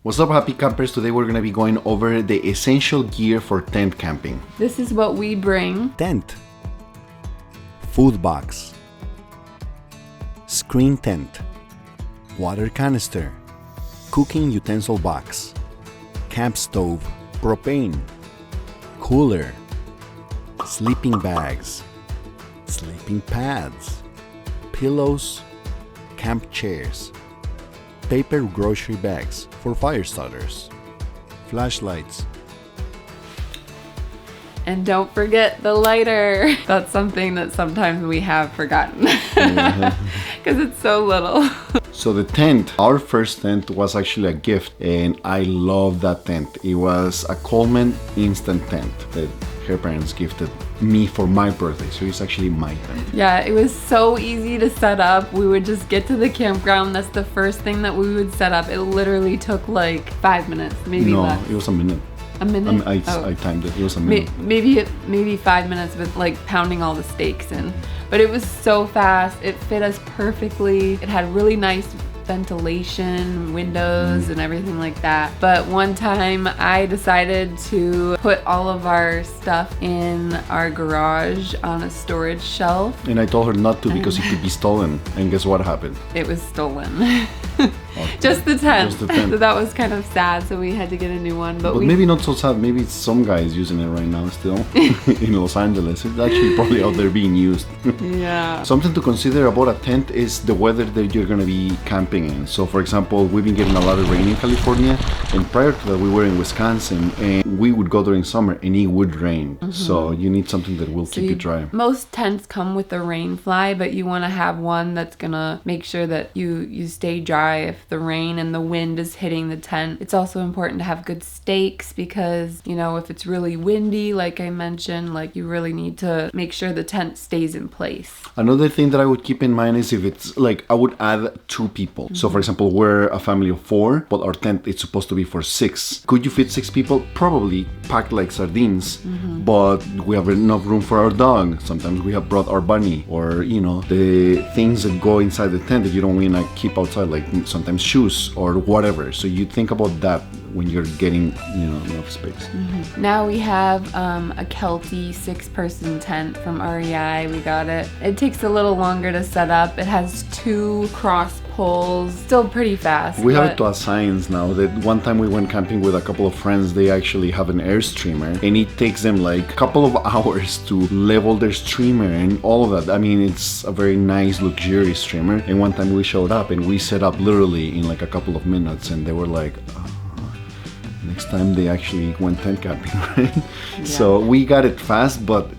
What's up, happy campers? Today we're gonna be going over the essential gear for tent camping. This is what we bring. Tent, food box, screen tent, water canister, cooking utensil box, camp stove, propane, cooler, sleeping bags, sleeping pads, pillows, camp chairs, paper grocery bags for fire starters, flashlights. And don't forget the lighter. That's something that sometimes we have forgotten because it's so little. So the tent, our first tent was actually a gift, and I love that tent. It was a Coleman instant tent that her parents gifted me for my birthday, so it's actually my tent. Yeah, it was so easy to set up. We would just get to the campground. That's the first thing that we would set up. It literally took like 5 minutes, maybe No, less. it was a minute. A minute? I timed it. It was a minute. Maybe 5 minutes with like pounding all the stakes in. But it was so fast. It fit us perfectly. It had really nice ventilation, windows, and everything like that. But one time I decided to put all of our stuff in our garage on a storage shelf. And I told her not to because it could be stolen. And guess what happened? It was stolen. Just the tent. Just the tent. So that was kind of sad, so we had to get a new one. But maybe not so sad. Maybe some guy is using it right now still in Los Angeles. It's actually probably out there being used. Yeah. Something to consider about a tent is the weather that you're going to be camping in. So for example, we've been getting a lot of rain in California, and prior to that we were in Wisconsin, and we would go during summer and it would rain. So you need something that will keep you dry. Most tents come with a rain fly, but you want to have one that's gonna make sure that you stay dry if the rain and the wind is hitting the tent. It's also important to have good stakes because, you know, if it's really windy, like I mentioned, like you really need to make sure the tent stays in place. Another thing that I would keep in mind is if it's like, I would add 2 people. So for example, we're a family of 4, but our tent is supposed to be for 6. Could you fit 6 people? Probably, packed like sardines, but we have enough room for our dog. Sometimes we have brought our bunny, or you know, the things that go inside the tent that you don't want to keep outside, like sometimes shoes or whatever. So you think about that when you're getting, you know, enough space. Now we have a Kelty 6-person tent from REI. We got it. It takes a little longer to set up. It has 2 cross poles. Still pretty fast. We have it to a science now. That one time we went camping with a couple of friends, they actually have an air streamer, and it takes them like a couple of hours to level their streamer and all of that. I mean, it's a very nice, luxurious streamer. And one time we showed up and we set up literally in like a couple of minutes, and they were like, next time they actually went tent camping, right? Yeah. So we got it fast, but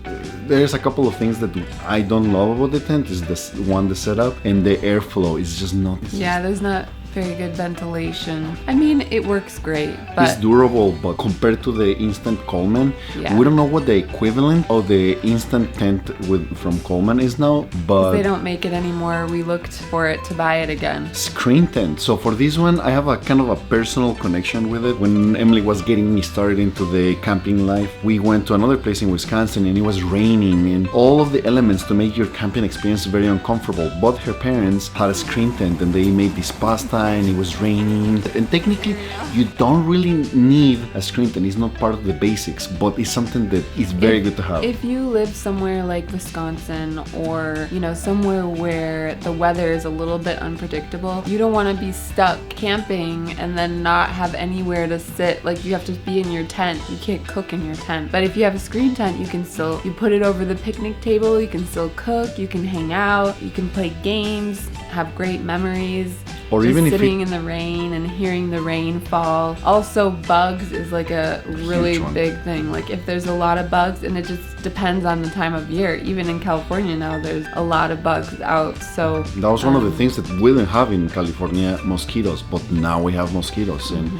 there's a couple of things that I don't love about the tent. Is this one, the setup, and the airflow is just not. Yeah, there's not very good ventilation. I mean, it works great, but it's durable, but compared to the instant Coleman, yeah. We don't know what the equivalent of the instant tent from Coleman is now, but they don't make it anymore. We looked for it to buy it again. Screen tent. So for this one, I have a kind of a personal connection with it. When Emily was getting me started into the camping life, we went to another place in Wisconsin and it was raining, and all of the elements to make your camping experience very uncomfortable. But her parents had a screen tent and they made this pasta and it was raining, and technically you don't really need a screen tent. It's not part of the basics, but it's something that is very good to have. If you live somewhere like Wisconsin, or you know, somewhere where the weather is a little bit unpredictable, you don't want to be stuck camping and then not have anywhere to sit. Like, you have to be in your tent. You can't cook in your tent. But if you have a screen tent, you can still, you put it over the picnic table, you can still cook, you can hang out, you can play games, have great memories. Or just even sitting in the rain and hearing the rain fall. Also, bugs is like a really big thing. Like, if there's a lot of bugs, and it just depends on the time of year. Even in California now, there's a lot of bugs out. So that was one of the things that we didn't have in California, mosquitoes, but now we have mosquitoes. And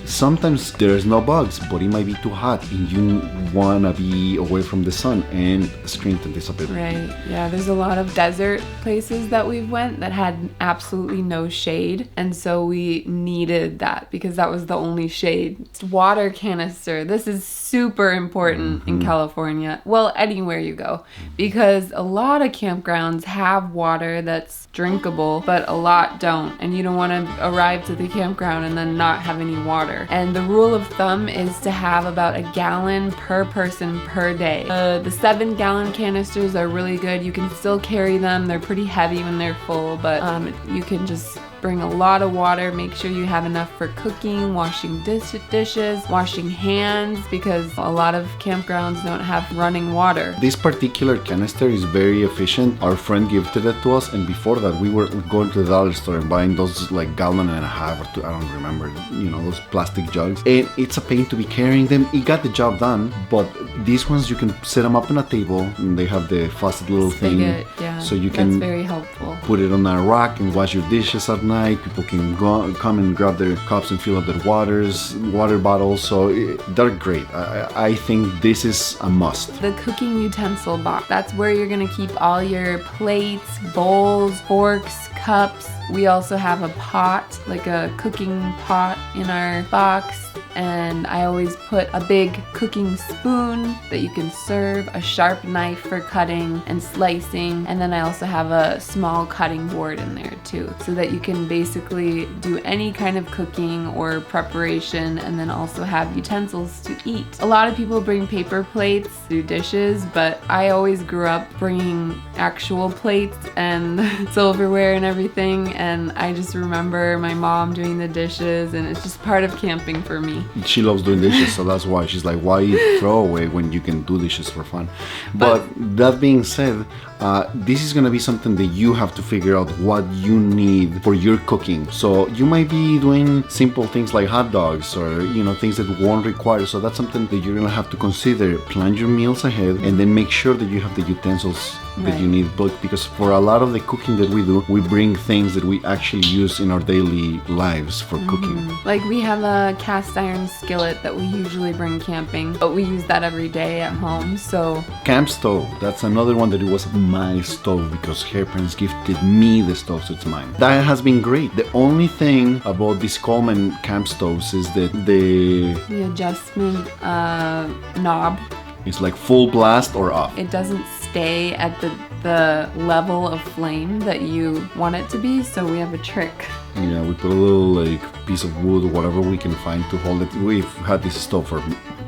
sometimes there's no bugs, but it might be too hot and you wanna be away from the sun and screen can disappear. Right. Yeah, there's a lot of desert places that we've went that had absolutely no shade, and so we needed that because that was the only shade. Water canister. This is super important in California. Well, anywhere you go, because a lot of campgrounds have water that's drinkable, but a lot don't, and you don't want to arrive to the campground and then not have any water. And the rule of thumb is to have about a gallon per person per day. The 7-gallon canisters are really good. You can still carry them. They're pretty heavy when they're full, but you can just bring a lot of water. Make sure you have enough for cooking, washing dishes, washing hands, because a lot of campgrounds don't have running water. This particular canister is very efficient. Our friend gifted it to us, and before that we were going to the dollar store and buying those like gallon and a half or two, I don't remember, those plastic jugs, and it's a pain to be carrying them. It got the job done, but these ones you can set them up on a table and they have the faucet little Spigot, thing, yeah, so you can that's very helpful. Put it on a rack and wash your dishes at night. People can come and grab their cups and fill up their water bottles, so they're great. I think this is a must. The cooking utensil box, that's where you're gonna keep all your plates, bowls, forks, cups. We also have a pot, like a cooking pot in our box, and I always put a big cooking spoon that you can serve, a sharp knife for cutting and slicing, and then I also have a small cutting board in there too, so that you can basically do any kind of cooking or preparation, and then also have utensils to eat. A lot of people bring paper plates to do dishes, but I always grew up bringing actual plates and silverware and everything, and I just remember my mom doing the dishes, and it's just part of camping for me. She loves doing dishes, so that's why she's like, why throw away when you can do dishes for fun? But that being said, this is gonna be something that you have to figure out what you need for your cooking. So you might be doing simple things like hot dogs or things that won't require. So that's something that you're gonna have to consider. Plan your meals ahead and then make sure that you have the utensils that you need, because for a lot of the cooking that we do, we bring things that we actually use in our daily lives for cooking. Like we have a cast iron skillet that we usually bring camping, but we use that every day at home. So camp stove, that's another one that it was my stove because her parents gifted me the stove, so it's mine. That has been great. The only thing about these Coleman camp stoves is that the adjustment knob, it's like full blast or off. it doesn't stay at the level of flame that you want it to be, so we have a trick. Yeah, we put a little piece of wood or whatever we can find to hold it. We've had this stove for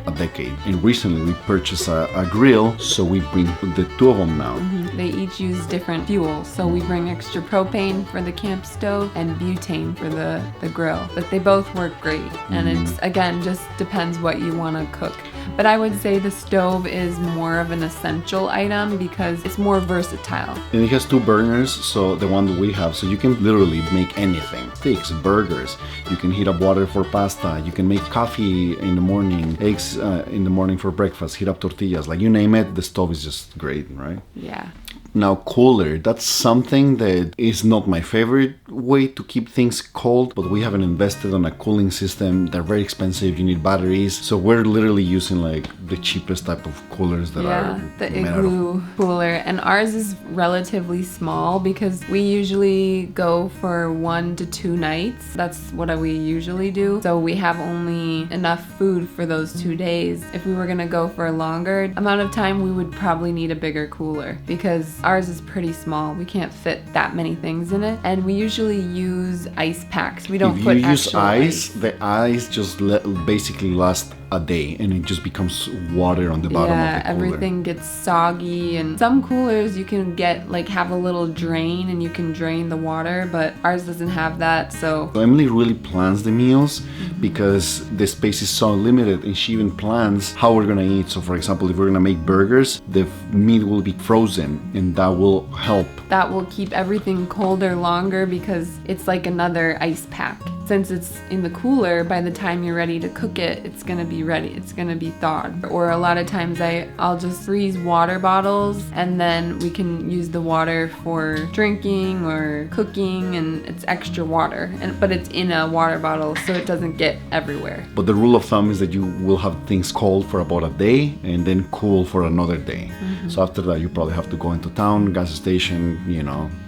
a decade, and recently we purchased a grill, so we bring the two of them now. They each use different fuels, so we bring extra propane for the camp stove and butane for the grill, but they both work great, and it's again just depends what you want to cook. But I would say the stove is more of an essential item because it's more versatile. And it has 2 burners, so the one that we have, so you can literally make anything. Steaks, burgers, you can heat up water for pasta, you can make coffee in the morning, eggs in the morning for breakfast, heat up tortillas, like you name it, the stove is just great, right? Yeah. Now, cooler, that's something that is not my favorite way to keep things cold, but we haven't invested on a cooling system. They're very expensive, you need batteries, so we're literally using like the cheapest type of coolers that are the made out of. Igloo cooler, and ours is relatively small because we usually go for 1 to 2 nights. That's what we usually do, so we have only enough food for those 2 days. If we were gonna go for a longer amount of time, we would probably need a bigger cooler because ours is pretty small. We can't fit that many things in it, and we usually use ice packs. We don't put If you use actual ice, the ice just basically lasts a day and it just becomes water on the bottom of the cooler. Everything gets soggy, and some coolers you can get have a little drain and you can drain the water, but ours doesn't have that. So Emily really plans the meals because the space is so limited, and she even plans how we're gonna eat. So for example, if we're gonna make burgers, the meat will be frozen, and that will help. that will keep everything colder longer because it's like another ice pack. It's since it's in the cooler, by the time you're ready to cook it, it's gonna be ready. It's gonna be thawed. Or a lot of times I'll just freeze water bottles, and then we can use the water for drinking or cooking, and it's extra water. But it's in a water bottle, so it doesn't get everywhere. But the rule of thumb is that you will have things cold for about a day and then cool for another day. So after that, you probably have to go into town, gas station,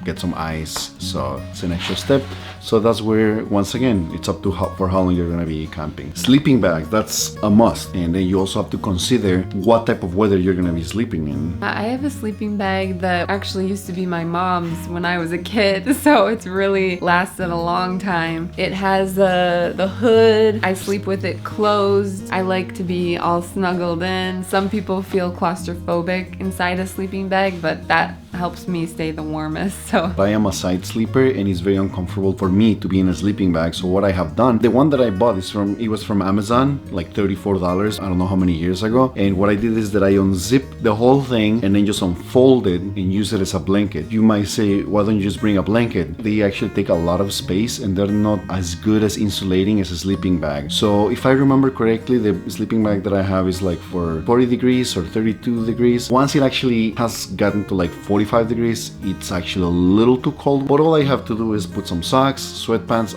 get some ice. So it's an extra step. So that's where, once again, it's up to for how long you're gonna be camping. Sleeping bags, that's a must. And then you also have to consider what type of weather you're gonna be sleeping in. I have a sleeping bag that actually used to be my mom's when I was a kid, so it's really lasted a long time. It has the hood. I sleep with it closed. I like to be all snuggled in. Some people feel claustrophobic inside a sleeping bag, but that helps me stay the warmest. So I am a side sleeper and it's very uncomfortable for me to be in a sleeping bag. So what I have done, the one that I bought it was from Amazon, like $34, I don't know how many years ago. And what I did is that I unzipped the whole thing and then just unfold it and use it as a blanket. You might say, why don't you just bring a blanket? They actually take a lot of space and they're not as good as insulating as a sleeping bag. So if I remember correctly, the sleeping bag that I have is like for 40 degrees or 32 degrees. Once it actually has gotten to like 45 degrees, it's actually a little too cold. But all I have to do is put some socks, sweatpants,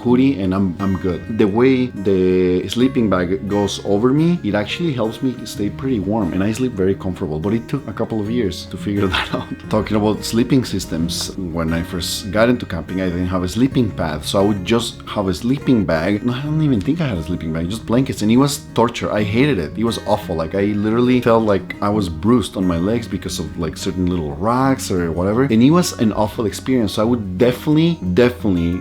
hoodie, and I'm good. The way the sleeping bag goes over me, it actually helps me stay pretty warm and I sleep very comfortable. But it took a couple of years to figure that out. Talking about sleeping systems, when I first got into camping, I didn't have a sleeping pad. So I would just have a sleeping bag. No, I don't even think I had a sleeping bag, just blankets. And it was torture. I hated it. It was awful. Like I literally felt like I was bruised on my legs because of like certain little rocks or whatever. And it was an awful experience. So I would definitely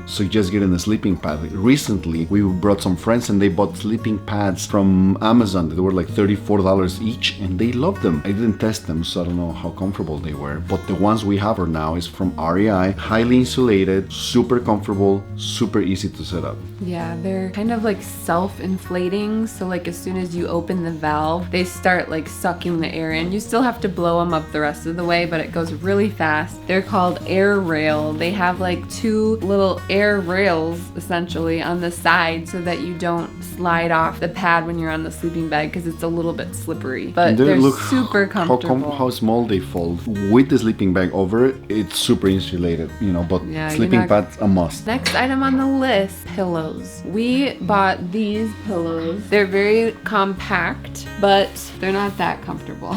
suggest getting a sleeping pad. Recently, we brought some friends and they bought sleeping pads from Amazon. They were like $34 each and they loved them. I didn't test them, so I don't know how comfortable they were. But the ones we have now is from REI. Highly insulated, super comfortable, super easy to set up. yeah, they're kind of like self-inflating. So like as soon as you open the valve, they start like sucking the air in. You still have to blow them up the rest of the way, but it goes really fast. They're called Air Rail. They have like two little air rails essentially on the side so that you don't slide off the pad when you're on the sleeping bag because it's a little bit slippery. But they're super comfortable. How small they fold. With the sleeping bag over it, it's super insulated, but Yeah, sleeping pads a must. Next item on the list, pillows. We bought these pillows. They're very compact, but they're not that comfortable.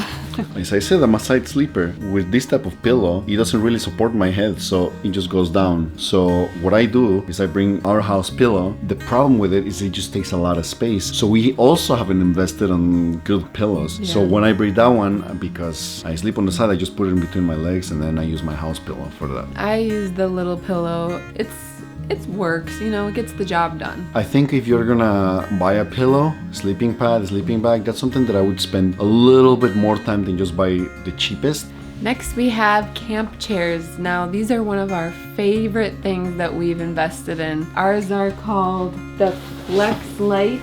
As I said, I'm a side sleeper. With this type of pillow, it doesn't really support my head, so it just goes down. So what I do is I bring our house pillow. The problem with it is it just takes a lot of space. So we also haven't invested on good pillows. So when I bring that one, because I sleep on the side, I just put it in between my legs and then I use my house pillow for that. I use the little pillow. It works, it gets the job done. I think if you're gonna buy a pillow, sleeping pad, sleeping bag, that's something that I would spend a little bit more time than just buy the cheapest. Next we have camp chairs. Now these are one of our favorite things that we've invested in. Ours are called the Flex Light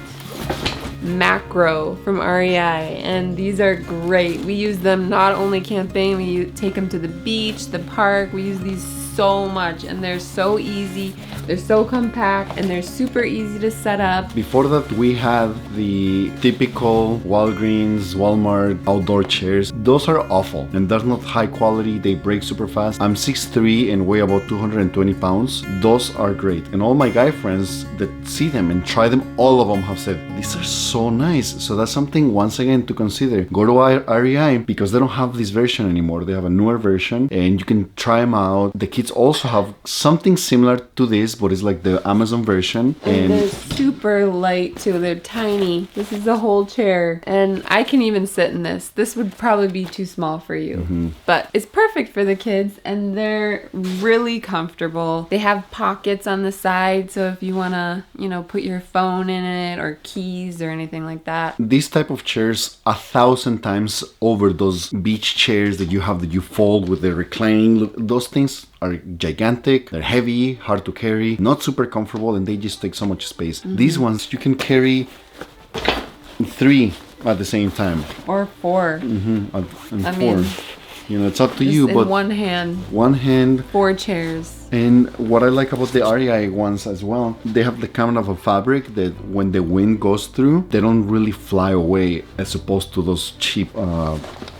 Macro from REI, and these are great. We use them not only camping, we take them to the beach, the park. We use these so much and they're so easy, they're so compact, and they're super easy to set up. Before that, we had the typical Walgreens, Walmart outdoor chairs. Those are awful and they're not high quality. They break super fast. I'm 6'3" and weigh about 220 pounds. Those are great. And all my guy friends that see them and try them, all of them have said, these are so nice. So that's something, once again, to consider. Go to REI because they don't have this version anymore. They have a newer version and you can try them out. The kids also have something similar to this, but it's like the Amazon version. And they're super light too. They're tiny. This is the whole chair. And I can even sit in this. This would probably be too small for you. But it's perfect for the kids and they're really comfortable. They have pockets on the side, so if you want to, put your phone in it or keys or anything like that. This type of chairs 1,000 times over those beach chairs that you fold with the reclining. Look, those things are gigantic, they're heavy, hard to carry, not super comfortable, and they just take so much space. These ones you can carry 3 at the same time. Or 4. And I 4. mean, It's up to just you, in but one hand, one hand. 4 chairs. And what I like about the REI ones as well, they have the kind of a fabric that when the wind goes through, they don't really fly away as opposed to those cheap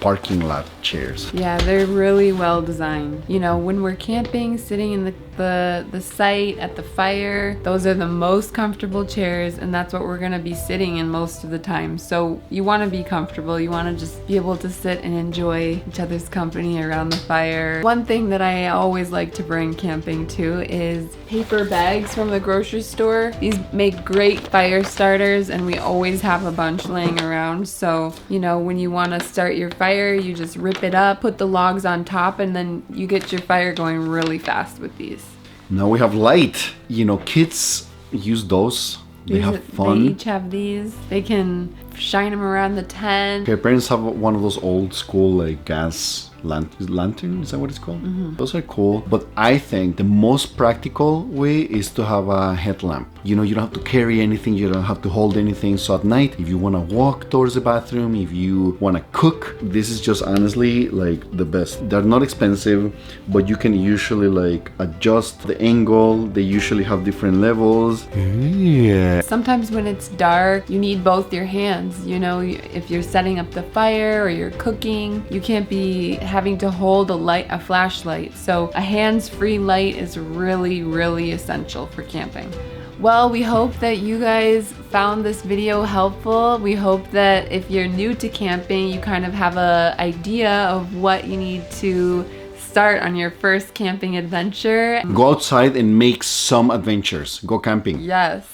parking lot chairs. Yeah, they're really well designed. You know, when we're camping, sitting in the site at the fire, those are the most comfortable chairs, and that's what we're gonna be sitting in most of the time. So you wanna be comfortable, you wanna just be able to sit and enjoy each other's company around the fire. One thing that I always like to bring camping to is paper bags from the grocery store. These make great fire starters, and we always have a bunch laying around. So, you know, when you wanna start your fire, you just rip it up, put the logs on top, and then you get your fire going really fast with these. Now we have light. You know, kids use those. They have fun. They each have these. They can shine them around the tent. Okay, parents have one of those old school like gas lantern, is that what it's called? Those are cool, but I think the most practical way is to have a headlamp. You know, you don't have to carry anything, you don't have to hold anything, so at night if you want to walk towards the bathroom, if you want to cook, this is just honestly like the best. They're not expensive, but you can usually like adjust the angle. They usually have different levels. Yeah. Sometimes when it's dark, you need both your hands. You know, if you're setting up the fire or you're cooking, you can't be having to hold a flashlight. So a hands-free light is really, really essential for camping. Well, we hope that you guys found this video helpful. We hope that if you're new to camping, you kind of have an idea of what you need to start on your first camping adventure. Go outside and make some adventures. Go camping. Yes.